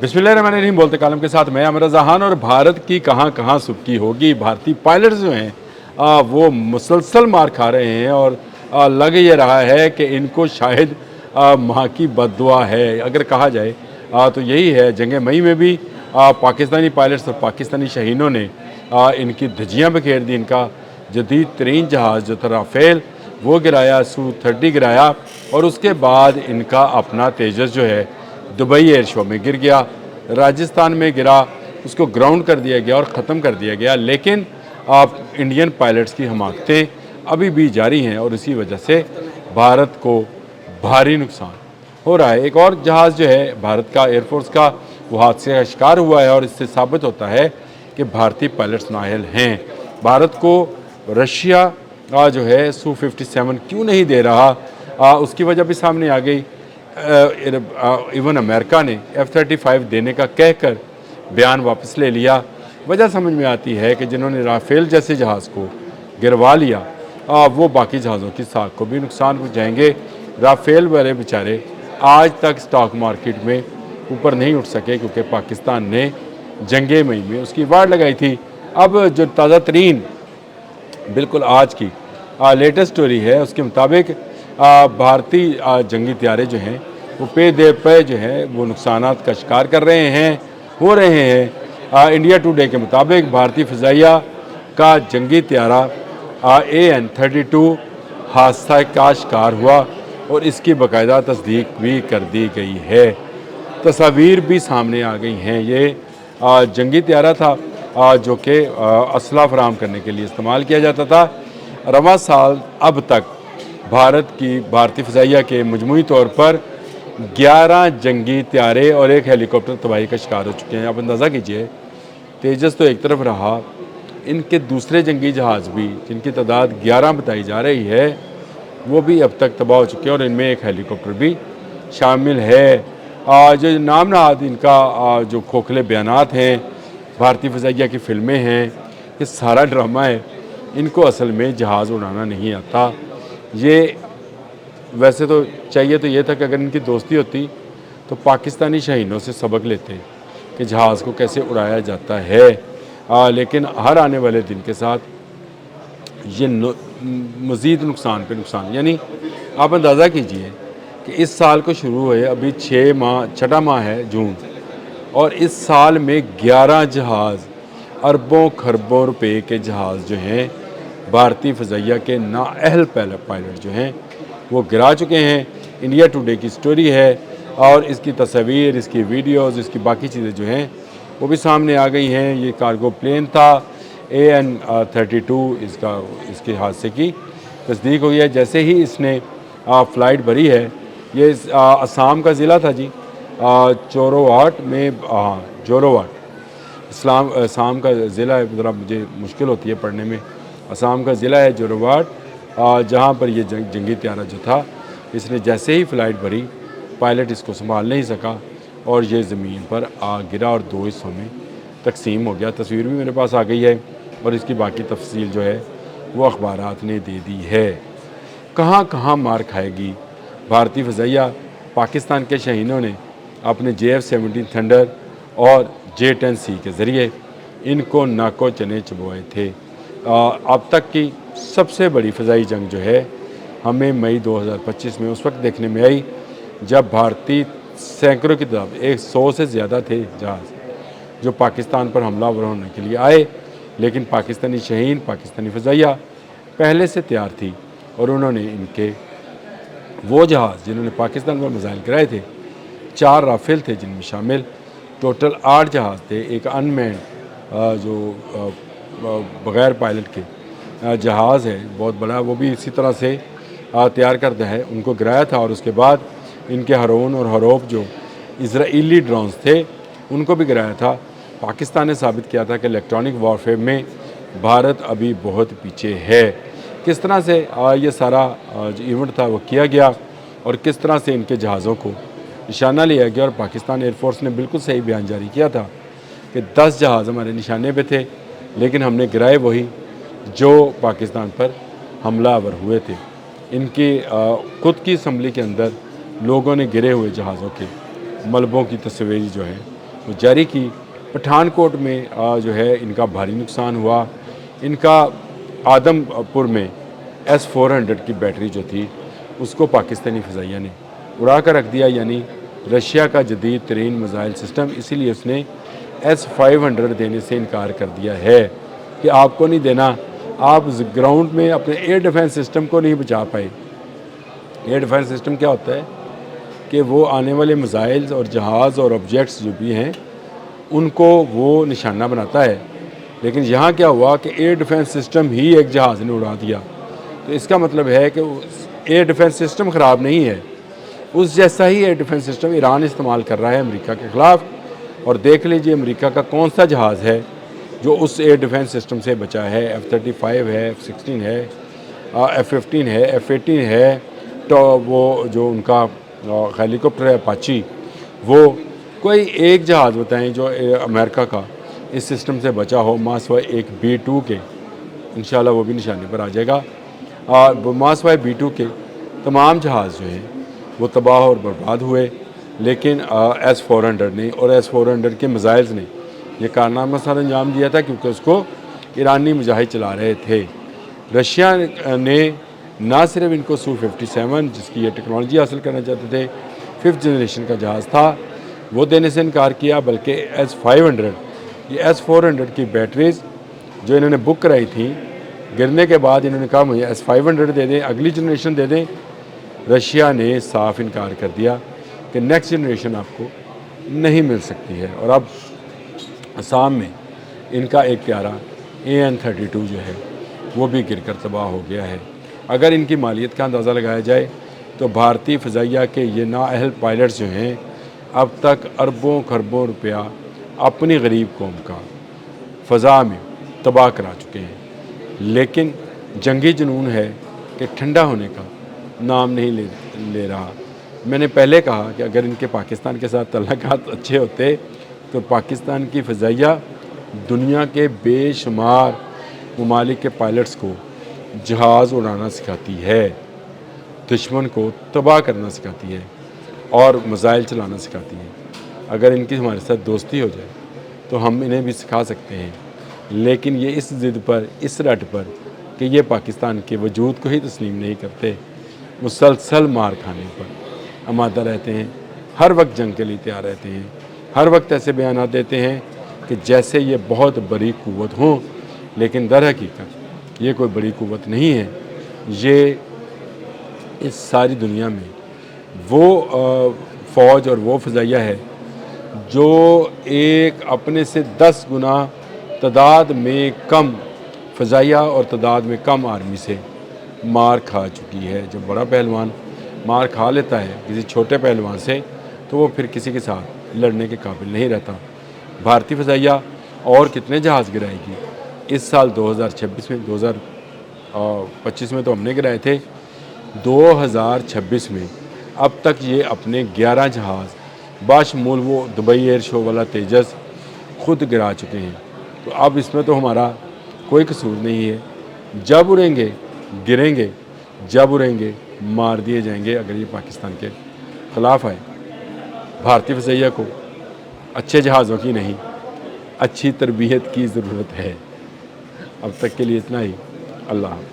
बिस्मिल्लाहिर्रहमानिर्रहीम बोलते कालम के साथ मैं अमर जहान। और भारत की कहाँ कहाँ सुबकी होगी। भारतीय पायलट्स जो हैं वो मुसलसल मार खा रहे हैं और लग ये रहा है कि इनको शायद माँ की बद्दुआ है अगर कहा जाए तो यही है। जंग मई में भी पाकिस्तानी पायलट्स और पाकिस्तानी शहीनों ने इनकी धज्जियाँ बिखेर दी। इनका जदीद तरीन जहाज़ जो था राफेल वो गिराया, Su-30 गिराया और उसके बाद इनका अपना तेजस जो है दुबई एयर शो में गिर गया, राजस्थान में गिरा, उसको ग्राउंड कर दिया गया और ख़त्म कर दिया गया। लेकिन आप इंडियन पायलट्स की हमाकतें अभी भी जारी हैं और इसी वजह से भारत को भारी नुकसान हो रहा है। एक और जहाज़ जो है भारत का एयरफोर्स का वो हादसे का शिकार हुआ है और इससे साबित होता है कि भारतीय पायलट्स नाअहल हैं। भारत को रशिया जो है Su-57 क्यों नहीं दे रहा, उसकी वजह भी सामने आ गई। इवन अमेरिका ने F-35 देने का कहकर बयान वापस ले लिया। वजह समझ में आती है कि जिन्होंने राफेल जैसे जहाज़ को गिरवा लिया वो बाकी जहाज़ों की साख को भी नुकसान पहुँचाएंगे। राफेल वाले बेचारे आज तक स्टॉक मार्केट में ऊपर नहीं उठ सके क्योंकि पाकिस्तान ने जंग मई में उसकी वाड़ लगाई थी। अब जो ताज़ा तरीन बिल्कुल आज की लेटेस्ट स्टोरी है उसके मुताबिक भारतीय जंगी त्यारे जो हैं वो पे जो है वो नुकसानात का शिकार कर रहे हैं, हो रहे हैं। इंडिया टुडे के मुताबिक भारतीय फ़िज़ाइया का जंगी त्यारा AN-32 हादसा का शिकार हुआ और इसकी बाकायदा तस्दीक भी कर दी गई है। तस्वीर भी सामने आ गई हैं। ये जंगी त्यारा था जो कि असला फराहम करने के लिए इस्तेमाल किया जाता था। रवां साल अब तक भारतीय फ़िज़ाइया के मजमूई तौर पर 11 जंगी त्यारे और एक हेलीकॉप्टर तबाही का शिकार हो चुके हैं। आप अंदाज़ा कीजिए, तेजस तो एक तरफ रहा, इनके दूसरे जंगी जहाज़ भी जिनकी तादाद 11 बताई जा रही है वो भी अब तक तबाह हो चुके हैं और इनमें एक हेलीकॉप्टर भी शामिल है। जो नाम नहाद इनका जो खोखले बयानात हैं, भारतीय फ़िज़ाइया की फ़िल्में हैं, ये सारा ड्रामा है। इनको असल में जहाज़ उड़ाना नहीं आता। ये वैसे तो चाहिए तो ये था कि अगर इनकी दोस्ती होती तो पाकिस्तानी शहीनों से सबक लेते कि जहाज़ को कैसे उड़ाया जाता है। लेकिन हर आने वाले दिन के साथ ये मज़ीद नुकसान पे नुकसान, यानी आप अंदाज़ा कीजिए कि इस साल को शुरू हुए अभी 6 माह है जून, और इस साल में 11 जहाज़ अरबों खरबों रुपए के जहाज़ जो हैं भारतीय फ़िज़ाइया के नाअहल पायलट जो हैं वो गिरा चुके हैं। इंडिया टुडे की स्टोरी है और इसकी तस्वीर, इसकी वीडियोज़, इसकी बाकी चीज़ें जो हैं वो भी सामने आ गई हैं। ये कार्गो प्लेन था AN-32, इसके हादसे की तस्दीक हुई है। जैसे ही इसने फ़्लाइट भरी है, ये असम का ज़िला था जी, जोरोवाट में, जोरोवाट असम का ज़िला है। ज़रा मुझे मुश्किल होती है पढ़ने में। असम का ज़िला है जोरोवाट, जहाँ पर ये जंगी त्यारा जो था इसने जैसे ही फ़्लाइट भरी, पायलट इसको संभाल नहीं सका और ये ज़मीन पर गिरा और 2 हिस्सों में तकसीम हो गया। तस्वीर भी मेरे पास आ गई है और इसकी बाकी तफसील जो है वो अखबारात ने दे दी है। कहाँ कहाँ मार खाएगी भारतीय फ़िज़ाइया। पाकिस्तान के शहीनों ने अपने JF-17 थंडर और J-10C के ज़रिए इनको नाको चने चबवाए थे। अब तक की सबसे बड़ी फ़िज़ाई जंग जो है हमें मई 2025 में उस वक्त देखने में आई जब भारतीय सैकड़ों की तादाद 100 से ज़्यादा थे जहाज़ जो पाकिस्तान पर हमलावर होने के लिए आए। लेकिन पाकिस्तानी शहीन, पाकिस्तानी फ़िज़ाइया पहले से तैयार थी और उन्होंने इनके वो जहाज़ जिन्होंने पाकिस्तान पर मिसाइल गिराए थे, 4 राफेल थे जिनमें शामिल, टोटल 8 जहाज़ थे। एक अनमैन्ड जो बग़ैर पायलट के जहाज़ है बहुत बड़ा, वो भी इसी तरह से तैयार करता है, उनको गिराया था। और उसके बाद इनके हरोन और हरोफ जो इज़राइली ड्रोन्स थे उनको भी गिराया था। पाकिस्तान ने साबित किया था कि इलेक्ट्रॉनिक वॉरफेयर में भारत अभी बहुत पीछे है। किस तरह से ये सारा जो इवेंट था वो किया गया और किस तरह से इनके जहाज़ों को निशाना लिया गया। और पाकिस्तान एयरफोर्स ने बिल्कुल सही बयान जारी किया था कि 10 जहाज़ हमारे निशाने पे थे, लेकिन हमने गिराए वही जो पाकिस्तान पर हमलावर हुए थे। इनकी खुद की असम्बली के अंदर लोगों ने गिरे हुए जहाज़ों के मलबों की तस्वीर जो है وہ جاری کی۔ پٹھان کوٹ میں جو ہے ان کا بھاری نقصان ہوا۔ ان کا آدم پور میں S-400 کی بیٹری جو تھی اس کو پاکستانی فضائیہ نے اڑا کر رکھ دیا، یعنی رشیا کا جدید ترین میزائل سسٹم، اسی لیے اس نے S-500 دینے سے انکار کر دیا ہے کہ آپ کو نہیں دینا۔ آپ گراؤنڈ میں اپنے ایئر ڈیفنس سسٹم کو نہیں بچا پائے۔ ایئر ڈیفنس سسٹم کیا ہوتا ہے کہ وہ آنے والے میزائلز اور جہاز اور آبجیکٹس جو بھی ہیں ان کو وہ نشانہ بناتا ہے، لیکن یہاں کیا ہوا کہ ایئر ڈیفنس سسٹم ہی ایک جہاز نے اڑا دیا۔ تو اس کا مطلب ہے کہ ایئر ڈیفنس سسٹم خراب نہیں ہے، اس جیسا ہی ایئر ڈیفنس سسٹم ایران استعمال کر رہا ہے امریکہ کے خلاف۔ اور دیکھ لیجیے امریکہ کا کون سا جہاز ہے جو اس ایئر ڈیفنس سسٹم سے بچا ہے۔ F-35 ہے، F-16 ہے، F-15 ہے، F-18 ہے، تو وہ جو ان کا ہیلی کاپٹر ہے اپاچی، وہ کوئی ایک جہاز بتائیں جو امریکہ کا اس سسٹم سے بچا ہو، ماسوائے ایک B-2 کے، انشاءاللہ وہ بھی نشانے پر آ جائے گا۔ ماسوائے B-2 کے تمام جہاز جو ہیں وہ تباہ اور برباد ہوئے، لیکن S-400 نے اور S-400 کے میزائلز نے یہ کارنامہ سر انجام دیا تھا کیونکہ اس کو ایرانی مجاہد چلا رہے تھے۔ رشیا نے نہ صرف ان کو Su-57 جس کی یہ ٹیکنالوجی حاصل کرنا چاہتے تھے، 5th جنریشن کا جہاز تھا، وہ دینے سے انکار کیا، بلکہ S-500 یہ S-400 کی بیٹریز جو انہوں نے بک کرائی تھیں گرنے کے بعد انہوں نے کہا مجھے S-500 دے دیں، اگلی جنریشن دے دیں۔ رشیا نے صاف انکار کر دیا کہ نیکسٹ جنریشن آپ کو نہیں مل سکتی ہے۔ اور اب آسام میں ان کا ایک پیارا AN-32 جو ہے وہ بھی گر کر تباہ ہو گیا ہے۔ اگر ان کی مالیت کا اندازہ لگایا جائے تو بھارتی فضائیہ کے یہ نااہل پائلٹس جو ہیں اب تک اربوں خربوں روپیہ اپنی غریب قوم کا فضا میں تباہ کرا چکے ہیں، لیکن جنگی جنون ہے کہ ٹھنڈا ہونے کا نام نہیں لے رہا۔ میں نے پہلے کہا کہ اگر ان کے پاکستان کے ساتھ تعلقات اچھے ہوتے تو پاکستان کی فضائیہ دنیا کے بے شمار ممالک کے پائلٹس کو جہاز اڑانا سکھاتی ہے، دشمن کو تباہ کرنا سکھاتی ہے اور میزائل چلانا سکھاتی ہے۔ اگر ان کی ہمارے ساتھ دوستی ہو جائے تو ہم انہیں بھی سکھا سکتے ہیں، لیکن یہ اس ضد پر، اس رٹ پر کہ یہ پاکستان کے وجود کو ہی تسلیم نہیں کرتے، مسلسل مار کھانے پر آمادہ رہتے ہیں، ہر وقت جنگ کے لیے تیار رہتے ہیں، ہر وقت ایسے بیانات دیتے ہیں کہ جیسے یہ بہت بڑی قوت ہوں، لیکن در حقیقت یہ کوئی بڑی قوت نہیں ہے۔ یہ اس ساری دنیا میں وہ فوج اور وہ فضائیہ ہے جو ایک اپنے سے 10 گنا تعداد میں کم فضائیہ اور تعداد میں کم آرمی سے مار کھا چکی ہے۔ جب بڑا پہلوان مار کھا لیتا ہے کسی چھوٹے پہلوان سے تو وہ پھر کسی کے ساتھ لڑنے کے قابل نہیں رہتا۔ بھارتی فضائیہ اور کتنے جہاز گرائے گی اس سال 2026 میں، 2025 میں تو ہم نے گرائے تھے، 2026 میں اب تک یہ اپنے 11 جہاز باشمول وہ دبئی ایئر شو والا تیجس خود گرا چکے ہیں۔ تو اب اس میں تو ہمارا کوئی قصور نہیں ہے۔ جب اڑیں گے گریں گے، جب اڑیں گے مار دیے جائیں گے اگر یہ پاکستان کے خلاف آئے۔ بھارتی فضائیہ کو اچھے جہازوں کی نہیں، اچھی تربیت کی ضرورت ہے۔ اب تک کے لیے اتنا ہی۔ اللہ حافظ۔